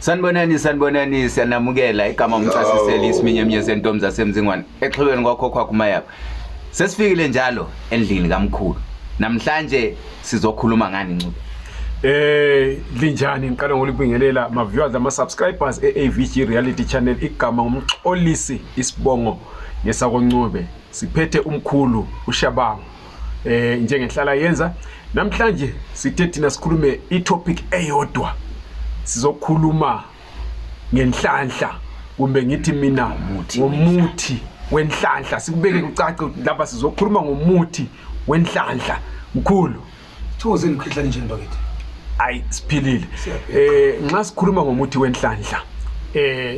Sanibonani siyanamukela igama umchasiseli isiminye sentombi zasemzingwane exhibeni kwakho kwakumayapha. Sesifikile njalo endlini kaMkhulu. Namhlanje sizokhuluma ngani Ncube? Linjani ngiqala ngolibingelela ma viewers ama subscribers eAVG Reality Channel igama umxolisi isibongo ngesako Ncube. Siphethe umkhulu uShabangu. Njengehlala yenza namhlanje sithe thina sikhulume itopic eyodwa. Sizokhuluma ngenhlanhla kumbe ngithi mina ngomuthi wenhlanhla sikubeke kucace lapha sizokhuluma ngomuthi wenhlanhla Mkhulu thokozeni ukhihlane nje ndokithi ayi siphilile nxa sikhuluma ngomuthi wenhlanhla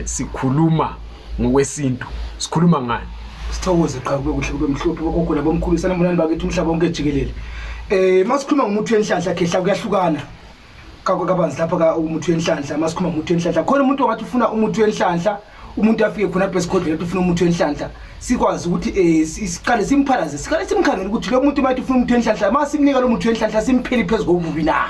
sikhuluma ngokwesintu sikhuluma ngani sithokoze qha kube kuhle kube mhlophe kokugula bomkhulu sanambonani bakithi umhlaba wonke ejikelele masikhuluma ngomuthi wenhlanhla khehla kuyahlukana kabanzi lapha ka umuthi wenhlanhla masikhuluma ngomuthi wenhlanhla khona umuntu ongathi ufuna umuthi wenhlanhla umuntu afike khona besigodlela ukuthi ufuna umuthi wenhlanhla sikwazi ukuthi siqale simphalaze siqale simkhangele ukuthi lo muntu mayithi ufuna umuthi wenhlanhla masimnika lo muthi wenhlanhla simpheli phezulu kobubi na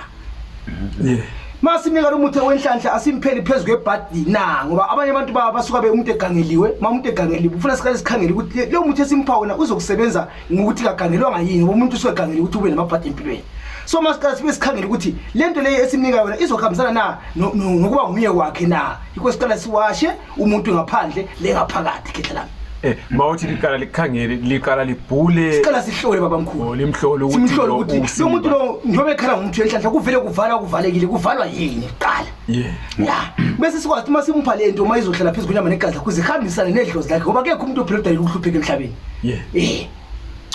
masimnika lo muthi wenhlanhla asimpheli phezulu kwebhadi na ngoba abanye abantu basuka be umuntu egangeliwe umuntu egangeliwe ufuna siqale sikhangele ukuthi lo muthi esimpha wona uzokusebenza ngokuthi kagangelwa ngayini ngoba umuntu usegangeliwe ukuthi ube namabhadi empilweni. So masiqala sibe sikhangela ukuthi lento leyo esimnika yona izokhambisana na nokuba nguye wakhe na yiko siqala siwashe umuntu ngaphandle lengaphakathi khehla lami mawuthi liqala likhangele liqala libhule siqala sihlole baba Mkhulu limhlole ukuthi lo muntu lo njobe ekhala ngomuthi wenhlanhla kuvele kuvalekile kuvalwa yini qala bese sikwazi uma simpha lento uma izohlala phezulu kunyama negazi kuze khambisane nedlozi lakhe ngoba akekho umuntu ophiloda ukuhlupheka emhlabeni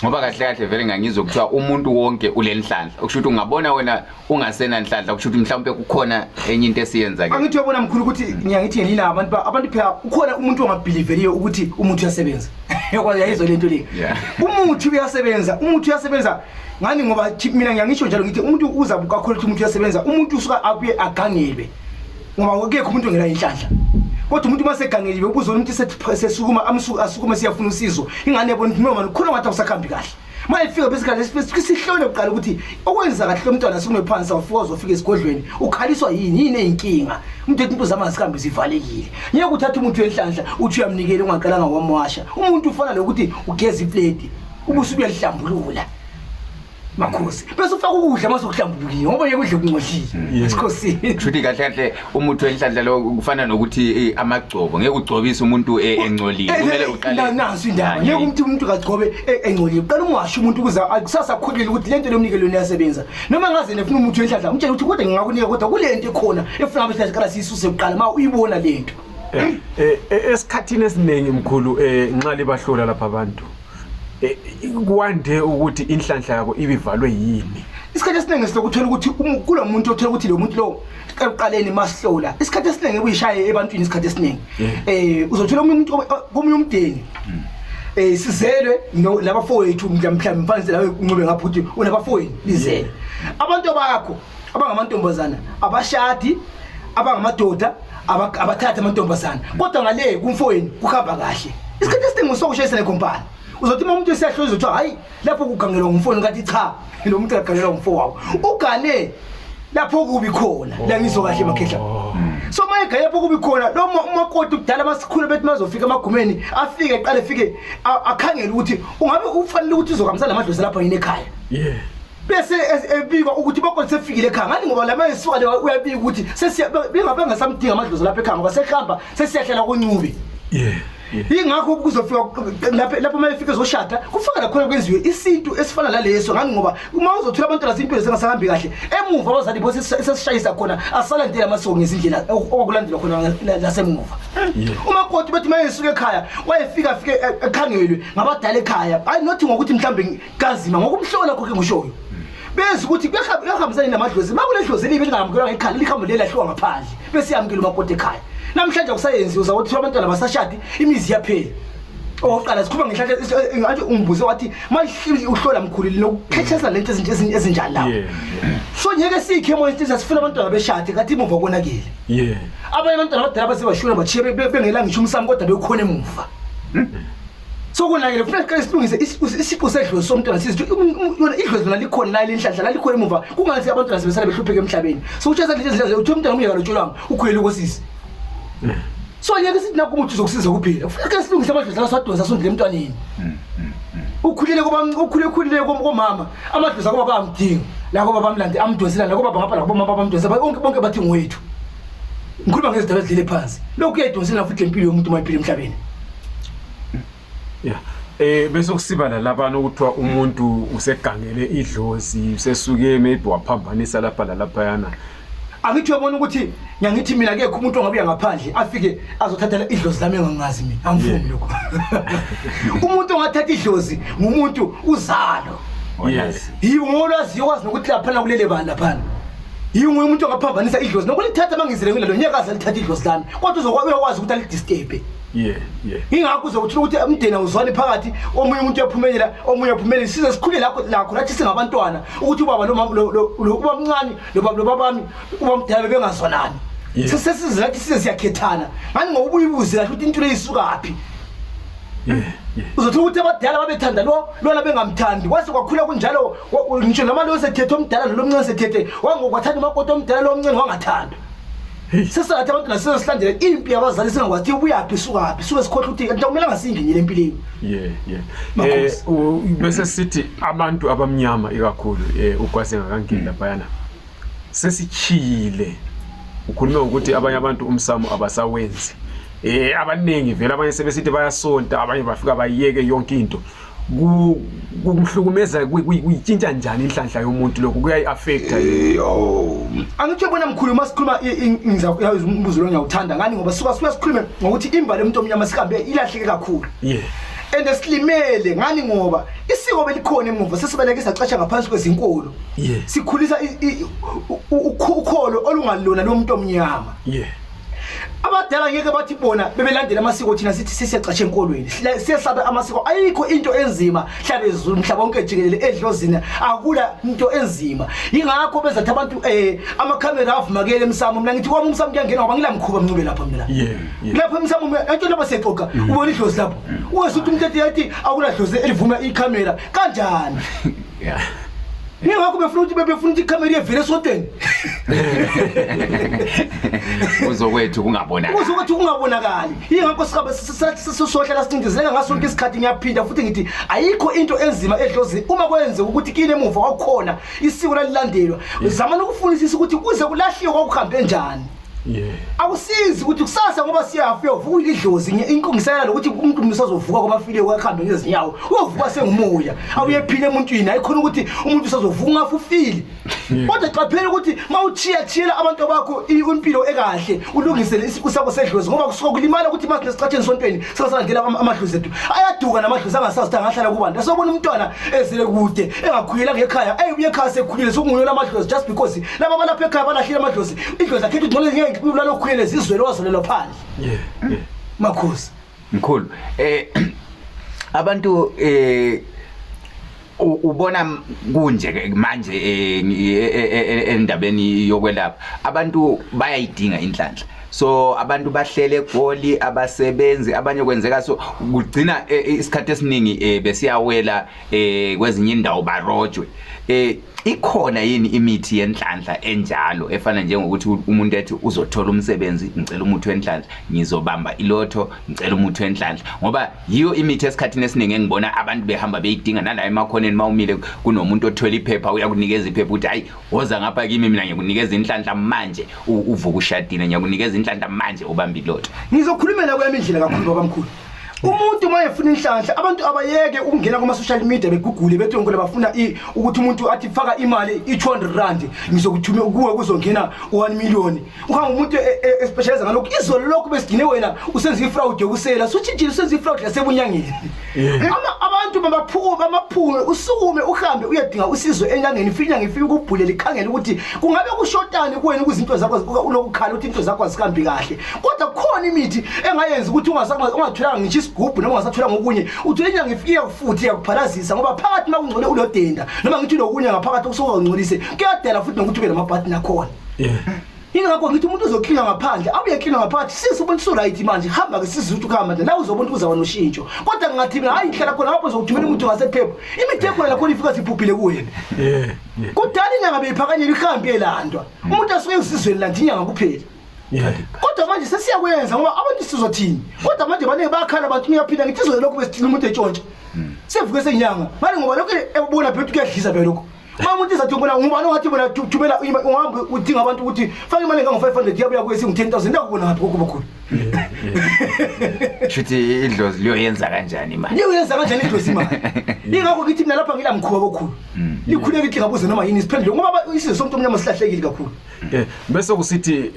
Ngoba kahle vele ngangizwa kuthiwa umuntu wonke ulenhlanhla okusho ukuthi ungabona wena ungasena nhlanhla okusho ukuthi mhlawumbe kukhona enye into esiyenza ke angithi uyabona Mkhulu ukuthi ngiyangithi yelina abantu phela ukhona umuntu ongabelieveliyo ukuthi umuthi uyasebenza yakwazi yayizo lento le umuthi uyasebenza ngani ngoba mina ngiyangisho njalo ngithi umuntu uza kakhulu ukuthi umuthi uyasebenza umuntu usuka abuye agangelwe ngoba akekho umuntu ongela inhlanhla kodwa umuntu masegangeliwe ubuzona umuntu sesukuma asukuma siyafuna usizo ingane yabona noma ukhona ngathi usakhambi kahle mayifika besikhathi sihlole uqala ukuthi okwenza kahle umntwana asukume phansi awufuza ufike esigodlweni ukhaliswa yini eyinkinga umuntu ethi impuzama zikambi zivalekile ngeke uthathe umuntu wenhlanhla uthi uyamnikela ungaqalanga wamwasha umuntu ufana lokuthi ugeza iplate ubusuku uyalihlambulula makhosi bese ufaka ukudla masokuhlambulukiwe ngoba yekudle kungcolile sikhosini futhi kahle umuthi wenhlanhla lo kufana nokuthi amagcobo ngeke ugcobise umuntu engcolile kumele uqale nansi indaba ngeke umuntu kagcobe engcolile uqala umwasha umuntu ukuze akusasa khulile ukuthi lento lomnikelo uyasebenza noma ngaze nefuna umuthi wenhlanhla umtshela ukuthi kodwa ngingakunika kodwa kulento ekhona efuna abehlala sikala sisuse uqala ma uyibona lento esikhathini esiningi Mkhulu nxa libahlola lapha abantu kuwande ukuthi inhlanhla yakho ibivalwe yini isikhathi esiningi silokuthola ukuthi kulo muntu othola ukuthi lo muntu lo eqaleni masihlola isikhathi esiningi uyishaye ebantwini isikhathi esiningi uzothola umuntu komunye umdeni sizelwe labafowethu mhlawumbe mfanele lawe Ncube ngapha ukuthi unabafowethu lizelwe abantu bakho abangamantombazana abashadi abangamadoda abathatha amantombazana kodwa ngale kumfowethu kukhamba kahle isikhathi esiningi usokushayisa nekhompani uzothi umuntu esiyahloza uthi hayi lapho kugangelwa ngumfowethu ngathi cha lo muntu agangelwa ngumfowabo ugane lapho kubi khona la ngizwa kahle emakhehla so maye lapho kubi khona lo umakoti kudala masikhulu bethi mazofika emagumeni afike eqale efike akhangela ukuthi ungabe ufanele ukuthi uzokamsana namadlozi lapha yini ekhaya bese ebika ukuthi bakho sefikile ekhaya ngani ngoba la mayisuka le uyabika ukuthi bengabenga samdinga amadlozi lapha ekhaya ngoba sehamba sesiyahlela kuNcube ingakho kuzofika lapho mayefika ezoshada kufaka khona kwenziwe isintu esifana naleso ngani ngoba uma uzothola abantu lazimpilo zengasahambi kahle emuva abazali bose sesishayisa khona asalandela amasongo ngezindlela okulandelwa khona lasemuva umakoti bethi mayesuka ekhaya wayefika fike ekhangelwe ngabadala ekhaya hayi nothi ngokuthi mhlambe kazima ngokumhlola konke ngushoyo bese ukuthi behambisana namadlozi makuledlozi libe lingamkelwa ngekhaya likhambo lelahliwa ngaphandle bese yamkela umakoti ekhaya namhlanje akusayenzi uzawothi abantwana basashadi imizi yaphela oqala sikhuluma ngehlahla ngathi umbuzo wathi manje uhlola Mkhulu lokukhethesa lento ezinjani lapho so ngeke sikhe emoyeni sifuna abantwana beshadi kathi imuva konakele abanye abantwana abadala basebashula bachiye bengela ngisho umsamo kodwa bekhona emuva so kunakele fresh ka isilungise isiqo sedlozi somntwana sithi yona idlozi lona likhona la lenhlanhla likhona emuva kungathi abantwana sebesala behlupheka emhlabeni so utshesa lezi uthi umntwana umyeka lotsholwanga ukhwele ukosisi So ngeke sithi nakho umuntu uzokusiza kuphela kufanele silungise amadlozi asadonsa asondele emntwaneni ukhulile komama amadlozi akuba bayamdinga la kuba bamlande amdonsela la kuba bangapha la kuba mama bamdonsela bonke bathi ngwethu ngikhuluma ngezindaba ezidlile phansi lokhu kuyayidonsela futhi impilo yomuntu mayiphila emhlabeni. Yeah. Bese kusibala labana ukuthiwa umuntu usegangele idlozi usesuke maybe waphambanisa lapha laphayana. Angithi uyabona ukuthi ngiyangithi mina ke umuntu ongabuya ngaphandle afike azothatha idlozi lami engangazi mina angifuni lokho. Umuntu ongathatha idlozi ngumuntu uzalo. Yes. Yiwo ngolwazi yakwazi nokuthi lapha kulele bani lapha. Yiwo umuntu ongaphambanisa idlozi nokulithatha mangizele ngilo nyakaza lithatha idlozi lami kodwa uzokwazi ukuthi alidisturb. Yeah. Ingakho uzokuthola ukuthi umndeni awuzwani phakathi omunye umuntu uyaphumelela omunye uyaphumelela size sikhule lakho nathi singabantwana ukuthi ubaba lo ubamncane lo babami ubamdala bengazwanani. Sesize lathi size siyakhethana ngani ngokubuyibuze kahle ukuthi into leyisukaphi. Uzothola ukuthi abadala babethanda lona bengamthandi kwase kwakhula kunjalo ngisho noma lo sethethe omdala lo mncane sethethe wangokwathanda umakoti omdala lo mncane wangathanda. Sesizathi abantu nasesilandela impi yabazali singakwazi ubuyaphi sukaphi suke sikhohle ukuthi into kumele ngasingenile empilweni. Bese sithi abantu abamnyama ikakhulu ukwase ngakangena bayana sesichile ukhuluma ukuthi abanye abantu umsamo abasawenzi abaningi vele abanye sebesithi bayasonta abanye bafika bayeke yonke into kumhlukumeza kuyitshintsha njani inhlanhla yomuntu lokho kuyayi-affecta. Angithi bona mkhulu masikhuluma umbuzo lo ngiyawuthanda ngani ngoba suka sikhulume ngokuthi imbali yomuntu omnyama sihambe ilahleke kakhulu. And esilimele ngani ngoba isiko belikhona emuva sesibeleke sacasha ngaphansi kwezinkolo. Sikhulisa ukholo olungalona lo muntu omnyama. Abadala ngeke bathi bona bebelandela amasiko thina sithi sisiyacasha enkolweni siyasabe amasiko ayikho into enzima hlabe ezulu mhlaba wonke jikelele edlozini akula into enzima ingakho bezathi abantu amakhamera avumakele emsamo mina ngithi kwami umsamo kuyangena ngoba ngilamkhuba mncube lapha mina lapha emsamo into lapha seqoqa ubona idlozi lapho uwasuthi umuntu ethi akula dlozi elivuma ikhamera kanjani. Ngakho befuna ukuthi ikhamera ivele esoteni. Uzokwethu kungabonakali. Ingakho sisohlela sicindezela ngasonke isikhathi ngiyaphinda futhi ngithi ayikho into enzima edlozi uma kwenze ukuthi kine emuva kwakhona isiko lalilandelwa. Zama nokufunisisa ukuthi kuze kulahliwe kwakuhambe njani. Akusizi ukuthi kusasa ngoba siyafa uyovuka idlozi inkongisela lokuthi umuntu usazovuka kwamafile kwakhambe ngezinyawo uyovuka sengumoya awuyephile emuntwini ayikhona ukuthi umuntu usazovuka ungafufile kodwa qaphela ukuthi mawuchiya abantu bakho impilo ekahle ulungisele isiku sakho sedlozi ngoba kusuka kulimala ukuthi manje nesicatsheni sontweni sasangela amadlozi ethu ayaduka namadlozi angasazi angahlala kubantu asobona umntwana ezele kude engakhuyela ngekhaya uye ekhaya sekhulile sokunguyo lamadlozi just because laba balapha ekhaya balahlile amadlozi idlozi akhethe ngqole ngeke lokhuyele sizwele wazolelo phandle. Makhosi mkhulu abantu ubona kunje manje endabeni yokwelapha abantu bayayidinga inhlanhla so abantu bahlele egoli abasebenzi abanye kwenzeka so kugcina isikhathi esiningi besiyawela kwezinye indawo barojwe ikhona yini imithi yenhlanhla enjalo efana njengokuthi umuntu ethi uzothola umsebenzi ngicela umuthi wenhlanhla ngizobamba ilotho ngicela umuthi wenhlanhla ngoba yiyo imithi esikhathini esiningi engibona abantu behamba beyidinga nala emakhoneni mawumile kunomuntu othola iphepha uyakunikeza iphepha ukuthi hayi woza ngapha kimi mina ngikunikeza inhlanhla manje uvuka ushadile ngiyakunikeza inhlanhla manje ubamba ilotho. Ngizokhulumela kwami indlela kakhulu baba mkhulu. Umuntu mayefuna inhlanhla abantu abayeke ukungena kuma social media begugule bethi ngole bafuna ukuthi umuntu athi faka imali i200 rand ngizokuthuma kuwe kuzongena 1 million uhamba umuntu especialize ngalokho izolo lokho besigcine wena usenza ifraud yokusela suthi nje usenza ifraud lasebunyangeni. Abantu bamaphunga usukume uhambe uyadinga usizo enyangeni ngifika ukubhulela ikhangela ukuthi kungabe kushotani kuwena kuzinto zakho ulokukhala ukuthi into zakho azikambi kahle kodwa khona imithi engayenza ukuthi ungatholanga ngithi isigubhu noma ungasathola ngokunye uthi inyanga ifike futhi yakuphalazisa ngoba phakathi makungcole ulodenda noma ngithi lokunye ngaphakathi kusuka ngcolise kuyadela futhi nokuthi ube namabhathini akhona. Ingakho ngithi umuntu uzokhinga ngaphandle abuye khinga ngaphakathi sisubona so right manje hamba ke sizwe ukahamba nje la uzobona ukuthi uzaba noshintsho kodwa ngathi mina hayi ihlala khona lapho uzokuthumela umuntu ngasephepha imithi ekhona lapho ifika siphuphile kuwena. Kudala inyanga beyiphakanyela ihambe elandwa umuntu asuke usizweni la inyanga kuphela. Kodwa manje manje sesiyakwenza ngoba abantu sizothini kodwa manje baningi bakhala abantu ngiyaphinda ngithi izolokhu besithina umuntu etshontsha sevuke senyanga ngani ngoba lokho ebona phethu kuyadlisa phela lokho umuntu izathi ubona ngubani ongathi bona thumela uhambe udinga abantu ukuthi fake imali engango-500 yabuya kuye singu-10,000 ndakubona ngaphi kokho bakhulu shuthi idlozi liyoyenza kanjani manje liyoyenza kanjani idlozi imali ingakho ngithi mina lapha ngila mkhuba bokhulu likhuleka ithi ngabuze noma yini isiphendule ngoba isizwe somuntu omnyama silahlekile kakhulu bese kusithi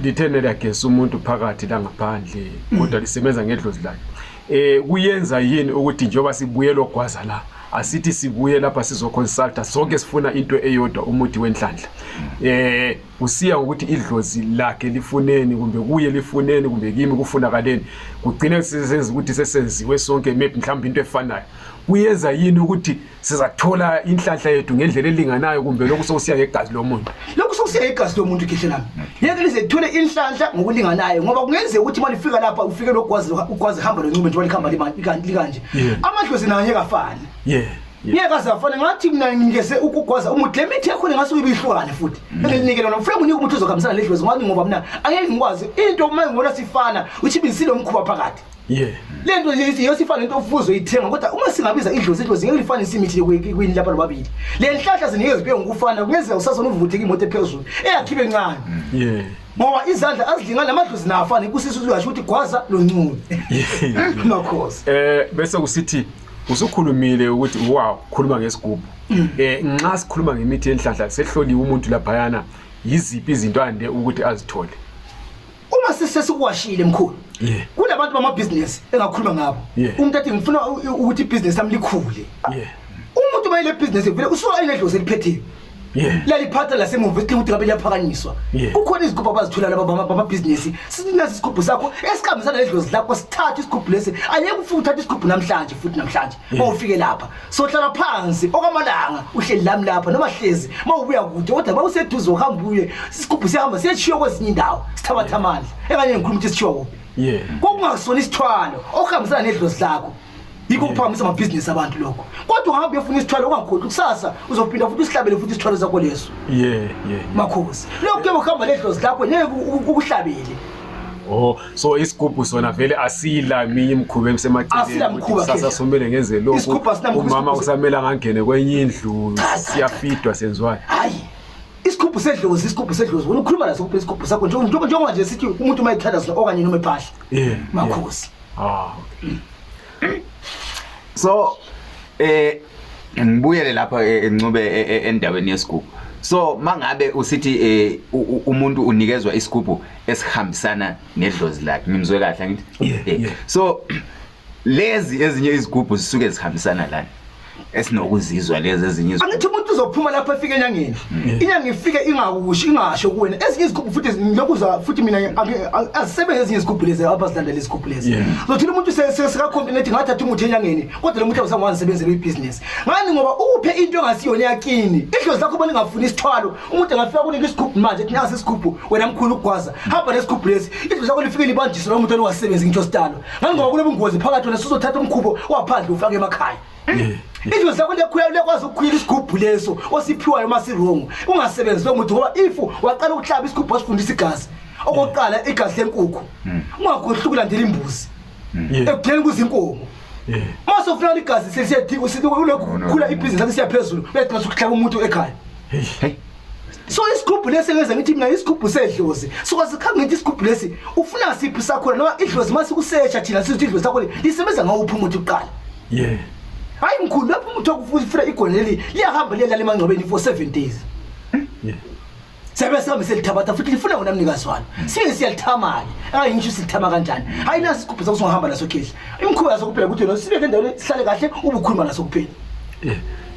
lithene liyagesa umuntu phakathi la ngaphandle kodwa lisebenza ngedlozi lakhe kuyenza yini ukuthi njengoba sibuyela ogwaza la asithi sibuye lapha sizoconsulta sonke sifuna into eyodwa umuthi wenhlanhla usiya ukuthi idlozi lakhe lifuneni kumbe kuye lifuneni kumbe kimi kufunakaleni kugcine sisenza ukuthi sesenziwe sonke maybe mhlawumbe into efanayo kuyenza yini ukuthi sizathola inhlanhla yethu ngendlela elinganayo kumbe lokho sokusiya ngegazi lomuntu lokho sokusiya ngegazi lomuntu kihle lami yeke lize thole inhlanhla ngokulinganayo ngoba kungenzeka ukuthi manje ufika lapha ufike lokwazi hamba lencube njengoba likhamba likanje amadlozi nayo ngeke afane ngeke azafane ngathi mina ngingeze ukugwaza umuthi lemithi yakho ngasuke ibihlukane futhi nginikele wona ufuna unika umuntu ozokhambisana ledlozi ngani ngoba mina angeke ngikwazi into uma ngibona sifana uthi bisilo umkhuba phakathi lento yosifana into ofuzo ithenga kodwa uma singabiza idlozi ngeke lifanise imithi kwini lapha lobabili le nhlahla zinike zibe ngokufana kungenzeka usazona uvutheka imoto ephezulu eyakhibe encane ngoba izandla azilingana namadlozi nafana kusisa uyasho ukuthi gwaza lo ncube makhosi bese kusithi usukhulumile ukuthi wow khuluma ngesigubhu nxa sikhuluma ngemithi yenhlanhla sehloliwe umuntu laphayana yiziphi izinto ande ukuthi azithole uma sesikuwashile mkhulu kunabantu bamabhizinisi engakhuluma ngabo umuntu athi ngifuna ukuthi ibhizinisi lami likhule umuntu mayile ibhizinisi vele usuka ayinedlozi eliphethiwe laliphatha lasemuva ukuthi ngabe liyaphakanyiswa kukhona izigubhu abazithola laba bamabhizinisi sinazi isigubhu sakho esikhambisana nedlozi lakho sithatha isigubhu lesi anyeke ufike uthatha isigubhu namhlanje mawufike lapha sohlala phansi okamalanga uhleli lami lapha noma hlezi mawubuya kude kodwa mawuseduze uhamba uye isigubhu sihamba siyetshiyo kwezinye indawo sithabatha amandla enganye ngikhuluma ukuthi sitshiyo kokungasona isithwalo okuhambisana nedlozi lakho yiko kuphakamisa amabhizinisi abantu lokho kodwa uhambe uyofuna isithwalo ungakhohlwa kusasa uzophinda futhi usihlabele futhi isithwalo zakho leso makhosi lokho kuye ukuhamba ledlozi lakho ngeke ukuhlabele so isigubhu sona vele asila minye imkhuba emsemaceleni kusasa somele ngenze lokho umama usamela angangene kwenye indlu siyafidwa senzwayo hayi isigubhu sedlozi wena ukhuluma naso kuphela isigubhu sakho njengoba nje sithi umuntu mayithanda sona okanye noma ephahla makhosi so ngibuyele lapha encube endaweni yesigubhu so mangabe usithi umuntu unikezwa isigubhu esihambisana nedlozi lakhe ngimzwe kahle ngithi so lezi ezinye izigubhu zisuke zihambisana lana esinokuzizwa lezi ezinye izigubhu angithi umuntu uzophuma lapha efike enyangeni inyanga ifike ingasho kuwena ezinye izigubhu futhi lokuza futhi mina azisebenze ezinye izigubhu lezi abazilandela izigubhu lezi zothina umuntu sekakhomplete ngathatha umuthi enyangeni kodwa lo muntu awusangwanisebenzela ibhizinisi ngani ngoba uphe into engasiyona yakini idlozi lakho bona ngafuna isithwalo umuntu angafika kunika isigubhu manje ethi nasi isigubhu wena mkhulu ukugwaza hamba nesigubhu lezi idlozi lakho lifike libanjiswe lo muntu ongasebenzi ngisho sidalo ngani ngoba kule bungozi phakathi wena sizothatha umkhubo waphandle ufake emakhaya idlozi lakho lekwazi ukukhwila isigubhu leso osiphiwayo masirongo ungasebenzi lo muntu ngoba ifu waqala ukuhlaba isigubhu wasifundisa igazi okokuqala igazi lenkukhu ungakhohlwa ukulandela imbuzi ekugcineni kuzinkomo mase ufuna igazi sesiyadika usikhula ibhizinisi lakho siyaphezulu uyaqala ukuhlaba umuntu ekhaya so isigubhu lesi ngenza ngithi mina isigubhu sedlozi sokwazi khanga ngithi isigubhu lesi ufuna siphi sakhona noma idlozi mase kusearcha thina sithi idlozi lakho lisebenza ngawuphi umuntu uqala hayi mkhulu lapho umuntu okufuna igoneli liyahamba liyalala emangcwabeni for 7 days Sabe sami selithabatha futhi lifuna wona mnikazi walo siyalithamani hayi ngisho silithama kanjani hayi nasi isigubhu sakuzohamba naso khehla imkhuba yaso kuphela ukuthi wena sibeke endaweni sihlale kahle ubukhuluma naso kuphela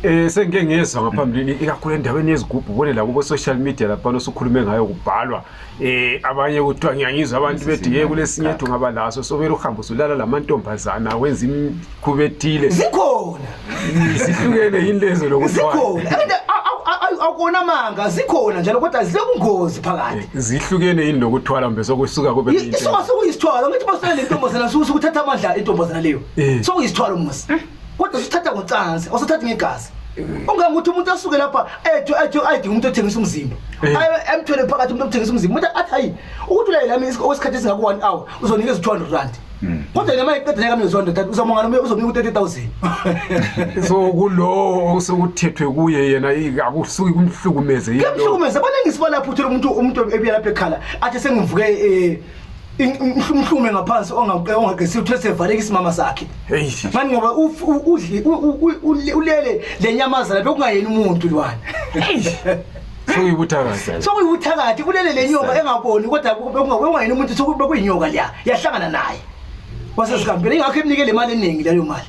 sengike ngezwa ngaphambili ikakhulu endaweni yezigubhu ubone la kubo social media lapha nosukhulume ngayo kubhalwa abanye kuthiwa ngiyangizwa abantu bethi ye kulesinye ethu ngaba laso sobela uhamba usulala lamantombazana wenza imikhuba ethile zikhona sihlukene yini lezo lokuthiwa zikhona akona manga zikhona njalo kodwa zilobungozi phakathi zihlukene yini lokuthwala mbe sokusuka kube into sokuyisithwala ngithi basele lentombazana suku uthatha amandla entombazana leyo sokuyisithwala musi kodwa usithatha ngocansi usithatha ngegazi unganguthi umuntu asuke lapha ayidinga umuntu othengisa umzimba emthole phakathi umuntu othengisa umzimba umuntu athi hayi ukuthi ula lami osikhathi singaku 1 hour uzonikeza 200 rand kodwa noma iqeda neka 200 uzomanga noma uzonika 30000 so kulo osekuthethwe kuye yena akusuki kumhlukumeze yini kumhlukumeze baningi sibala phuthe umuntu ebuya lapha ekhala athi sengivuke umhlume ngaphansi ongagesi uthe sevaleka isimama sakhe manje ngoba udli ulele lenyamazana bekungayena umuntu lwana sokuyibuthakathi kulele lenyoka engaboni kodwa bekungayena umuntu sokubekuyinyoka la yahlangana naye wasezikambele ingakho emnikele imali eningi leyo mali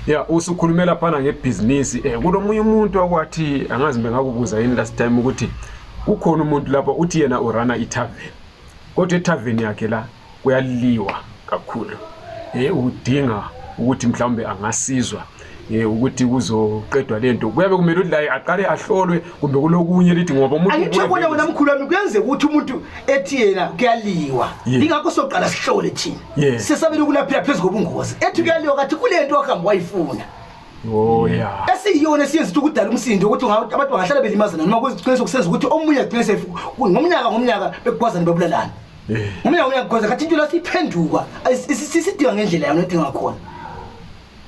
ya usukhulumela phana ngebusiness kulomunye umuntu okwathi angazi bengakubuza yini last time ukuthi ukhona umuntu lapha uthi yena urana itavern kodwa itavern yakhe la kuyaliwa kakhulu udinga ukuthi mhlawumbe angasizwa ukuthi kuzoqedwa lento kuyabe kumele ukuthi la aqale ahlolwe kumbe kulokunye lithi ngoba umuntu angithekona wena mkhulu wami kuyenze ukuthi umuntu ethi yena kuyaliwa ingakho soqala sihlole thina sesabele ukulaphila phezulu kobungozi ethi kuyaliwa kathi kulento wakhamba wayifuna esiyona siyenza ukudala umsindo ukuthi abantu bangahlala belimazana noma kuziqiniso kusenza ukuthi omunye agcine ngomnyaka bekugwazana bebulalana ngomnyaka because kathi into lasiphenduka sisidinga ngendlela yona edinga khona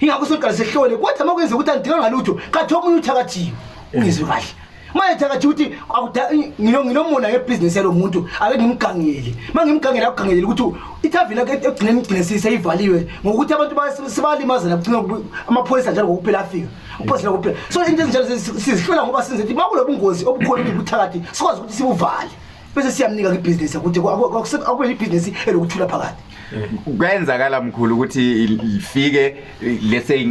ingakho soqala sihlole kwathi makwenza ukuthi andinga ngalutho kathi omunye uthakathiwe ungizwe kahle manje thakathi ukuthi nginomona ngebusiness yalo muntu ake ngimgangele mangimgangela akugangele ukuthi itavern egcine seyivaliwe ngokuthi abantu balimazana kugcina amapholisa njalo ngokuphela afika uphosa ngokuphela so into ezinjalo sizihlola ngoba senze ukuthi makulo bungozi obukhona ubuthakathi sikwazi ukuthi sibuvale bese siyamnika ngebusiness ukuthi akube ibusiness elokuthula phakathi kwenzakala mkhulu ukuthi ifike lese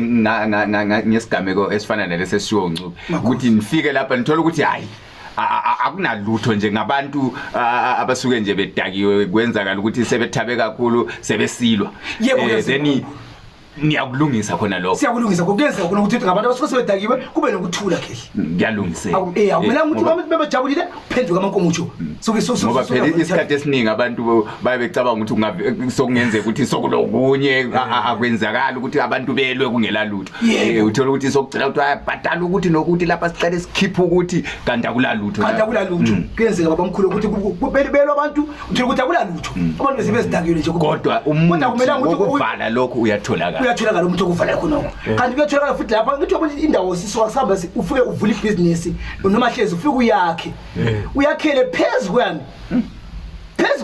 ngesigameko esifana nalese siwo Ncube ukuthi nifike lapha nithola ukuthi hayi akunalutho nje ngabantu abasuke nje bedakiwe kwenzakala ukuthi sebethabe kakhulu sebesilwa then niyakulungisa khona lokho siyakulungisa kuyenza khona ukuthi ngabantu abasuke sebedakiwe kube nokuthula kehle ngiyalungisela awumela ukuthi abantu bebajabulile phenduka amankomutsho ngoba phela isikhathi esiningi abantu bayebecabanga ukuthi sokungenzeka ukuthi sokulokunye akwenzakala ukuthi abantu belwe kungela lutho uthola ukuthi sokugcina ukuthi ayabhadala ukuthi nokuthi lapha sicela sikhiphe ukuthi kanti akulalutho kuyenzeka babamkhulu ukuthi kubelwe abantu uthola ukuthi akulalutho abantu besebezidakile nje kodwa umuntu ukuvala lokho uyatholakala umuntu okuvala khona kanti kuyatholakala futhi lapha ngithi ukuthi indawo sisuka sihamba ufike uvula ibusiness noma hlezi ufike uyakhe uyakhele phezulu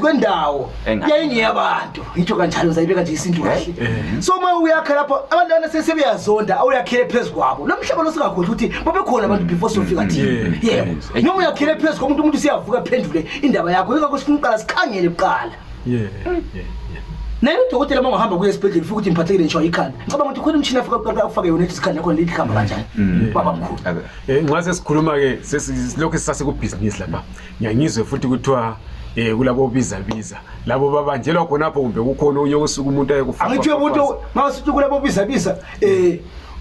kwendawo yayingiyabantu ngitsho kanjalo uzayibeka nje isinto kahle so uma uyakha lapho abantu abasebeyazonda awuyakhele phezulu kwabo nomhlaba losingakhona ukuthi babekhona abantu before sofika thina noma uyakhele phezulu umuntu siyavuka phendule indaba yakho ingakho sifuna uqala sikhangele kuqala naye udokotela mangahamba kuye esibhedlela ufika ukuthi imphathekile nje ikhanda ngicabanga ukuthi khona umtshini afaka yona ethi sikhanda khona lithi khamba kanjani baba mkhulu nxa sesikhuluma ke sesilokho sisase ku business lapha ngiyangizwe futhi kuthiwa kulabo biza labo babanjelwa khonapho kumbe kukhona unye osuku umuntu ayekufaka angithi umuntu mawusithi kulabo biza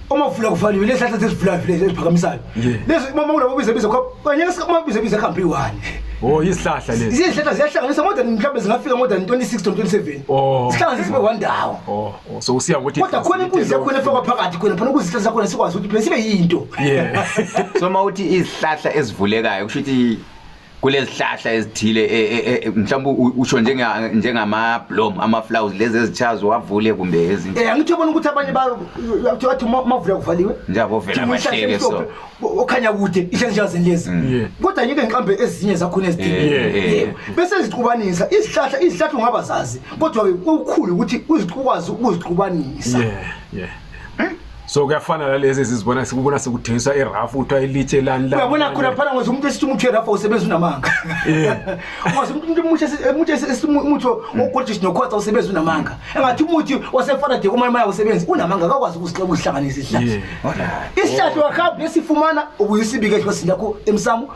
omavula kuvaliwe lehlahla sesivula vile eziphakamisayo lezi mama kulabo biza kanye sikambiza ekhamba iwani isihlahla lezi izihlahla ziyahlanganisa more than mhlawumbe zingafika more than 26 to 27 sihlanganisa sibe kwandawo so usiya ukuthi kodwa khona inkunzi yakhona efakwa phakathi khona phana kuzihlahla zakhona sikwazi ukuthi sibe yinto so mawuthi izihlahla ezivulekayo kusho ukuthi kulezihlahla ezithile mhlawumbe usho njengama bloom ama flowers lezi ezichazo wavule kumbe ezinto angithi ubona ukuthi abanye bathi mavula kuvaliwe njalo vela bahleke so okhanya kude ihlahla lezi kodwa ngeke ngiqambe ezinye zakhona ezidini bese ziqubanisa izihlahla ungaba zazi kodwa ukukhulu ukuthi uzikwazi ukuziqubanisa so kuyafana lalezi ezizibona sikubona sekuthengiswa erafu uthiwa ilitshe lani la uyabona khona phana ngoba umuntu esithi umuthi erafu usebenza unamanga ngoba umuntu esithi ogoldish nokhotha usebenza unamanga engathi umuthi wasefana kumama usebenza unamanga akakwazi ukuzihlanganisa isihlahla wakhabhe esifumana ubuyisibike ehlosini yakho emsamo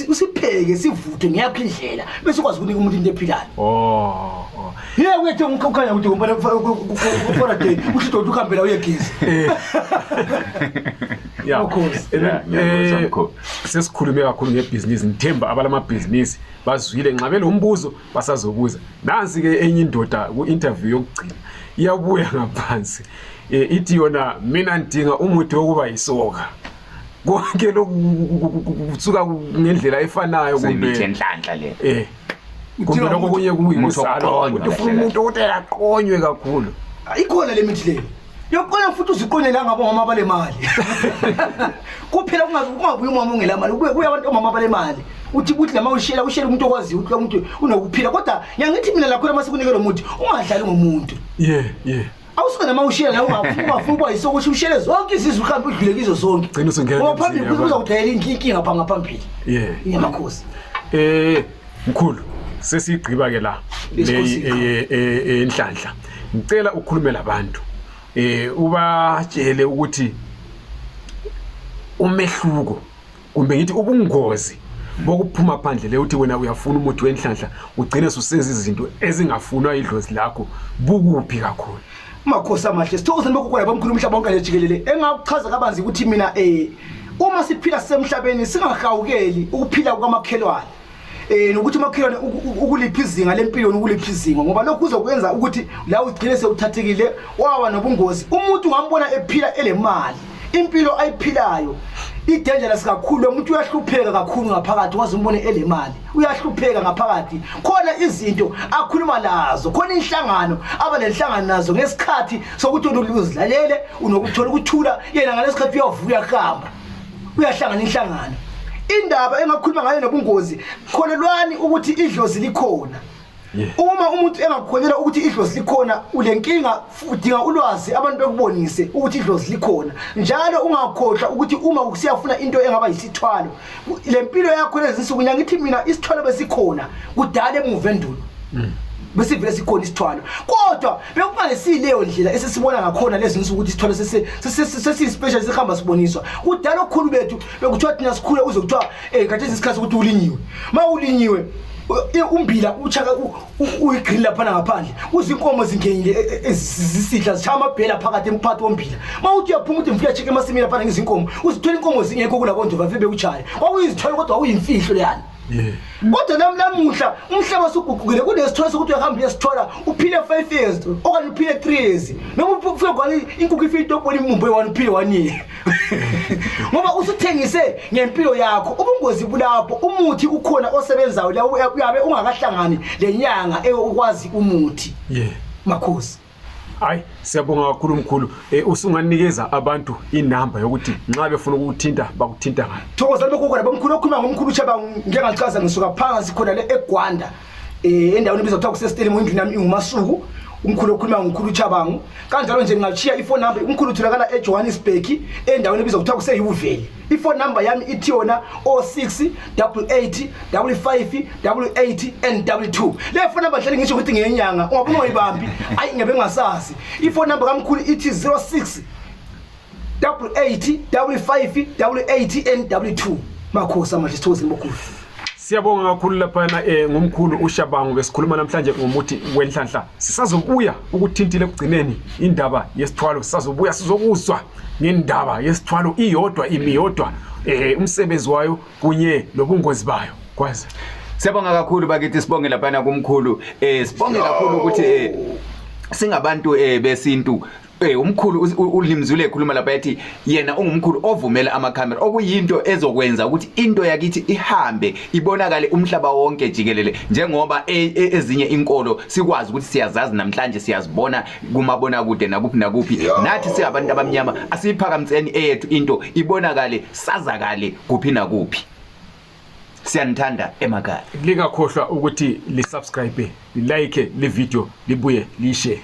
usipheke sivuthwe ngiyaphi indlela bese ukwazi ukunika umuntu into ephilayo wethu ukukhanya ukuthi ngoba ukufora day uthi dodu khambela uyegezi sesikhulume kakhulu ngebhizinisi ngithemba abalama bhizinisi bazwile nxa belombuzo basazobuza nansi ke enye indoda ku-interview yokugcina iyabuya ngaphansi ithi yona mina ndinga umuthi wokuba yisoka konke lokutsuka ngendlela efanayo kumbe enhlanhla le kumbe lokho kunye kuyisalo ufuna umuntu othe aqonywe kakhulu ikhona le mithi leyo yokuqona futhi uziqonye la ngabo mama balemali kuphela kungabuyi umama ongela mali kuya abantu omama balemali uthi lama ushela umuntu okwazi ukuthi umuntu unokuphila kodwa ngiyangithi mina lakho masikunikele umuntu ungadlali ngomuntu awusuke nama ushela la ungafuna ukuba yisokuthi ushele zonke izizwe uhambe udlule kizo zonke gcina usengena ngophambili kuza kudayela inkinga phanga phambili yamakhosi mkhulu sesigqiba ke la le enhlanhla ngicela ukukhuluma labantu ubatshele ukuthi umehluko kumbe ngithi ubungozi bokuphuma phandle le uthi wena uyafuna umuthi wenhlanhla ugcine usenza izinto ezingafunwa idlozi lakho bukuphi kakhulu makhosi amahle sithokoze lokho bamkhulu umhlaba wonke lejikelele engakuchaza kabanzi ukuthi mina uma siphila semhlabeni singahawukeli ukuphila kwamakhelwane nokuthi umakhelwane ukuliphi izinga lempilo nokuliphi izinga ngoba lokho kuzokwenza ukuthi la ugcine sewuthathekile wawa nobungozi umuntu ungambona ephila elemali impilo ayiphilayo idangerous kakhulu umuntu uyahlupheka kakhulu ngaphakathi wazi umbone elemali uyahlupheka ngaphakathi khona izinto akhuluma lazo khona inhlangano abalenhlangano nazo ngesikhathi sokuthi uzidlalele unokuthola ukuthula yena ngalesikhathi uyavuya khamba uyahlangana inhlangano indaba engakhuluma ngayo nobungozi kholelwani ukuthi idlozi likhona uma umuntu engakholelwa ukuthi idlozi likhona ulenkinga udinga ulwazi abantu bekubonise ukuthi idlozi likhona njalo ungakhohlwa ukuthi uma usiyafuna into engaba yisithwalo lempilo yakho lezinsuku ngiyangithi mina isithwalo besikhona kudala emuva endulo besivele sikhona isithwalo kodwa bekungayisileyo ndlela esisibona ngakhona lezinsuku ukuthi isithwalo sesi-special sihamba siboniswa kudala okhulu bethu bekuthiwa thina sikhule uze kuthiwa kade isikhathi ukuthi ulinyiwe ma ulinyiwe umbila uchaka uyigreen lapha ngaphandle uzinkomo zingenile ezisidla zishaya amabhela phakathi emphathi wombila mawuthi uyaphuma uthi mfika check emasimini lapha ngezinkomo uzithola inkomo zingekho kulabonto bafike bekuchaya kwakuyizithola kodwa uyimfihlo leyana kodwa namuhla umhlaba usugugukile kunesithola sokuthi uyahamba uyasithola uphile 5 years okanye uphile 3 years noma ufike kwani inkukhu ifike itopoli imumbe 1 uphile 1 year ngoba usuthengise ngempilo yakho ubungozi bulapho umuthi ukhona osebenzayo la uyabe ungakahlangani lenyanga ekwazi umuthi makhosi hayi siyabonga kakhulu mkhulu usunganikeza abantu inamba yokuthi nxa befuna ukuthinta bakuthinta ngayo thokoza lokho kodwa bamkhulu okhuluma ngomkhulu Chabang njengachaza ngisuka phansi khona le eGwanda endaweni ebizwa kuthiwa kusesteli endlini yami ingumasuku umkhulu okhuluma ngomkhulu Chabang kanjalo nje ngingachiya ifone number umkhulu utholakala eJohannesburg endaweni ebizwa kuthiwa kuseyuveli ifone number yami ithi yona 06885588 le phone number hleli ngisho ukuthi ngenyanga ungabona uyibambi ayi ngebe ngasazi ifone number kamkhulu ithi 06885588 makhosi amahle sithokoze mkhulu siyabonga kakhulu lapha ngomkhulu uShabangu besikhuluma namhlanje ngomuthi wenhlanhla sisazobuya ukuthintile ekugcineni indaba yesithwalo sisazobuya sizokuzwa ngendaba yesithwalo iyodwa imiyodwa umsebenzi wayo kunye nobungozi bayo kwazi siyabonga kakhulu bakithi sibonge lapha kumkhulu sibonge kakhulu ukuthi singabantu besintu umkhulu ulimzule ekhuluma lapha ethi yena ungumkhulu ovumela amakhamera okuyinto ezokwenza ukuthi into yakithi ihambe ibonakale umhlaba wonke jikelele njengoba ezinye inkolo sikwazi ukuthi siyazazi namhlanje siyazibona kumabona kude nakuphi nathi siyabantu abamnyama asiphakamiseni eyethu into ibonakale sazakale kuphi nakuphi siyanithanda emakhaya lingakhohlwa ukuthi li subscribe li like le video libuye li share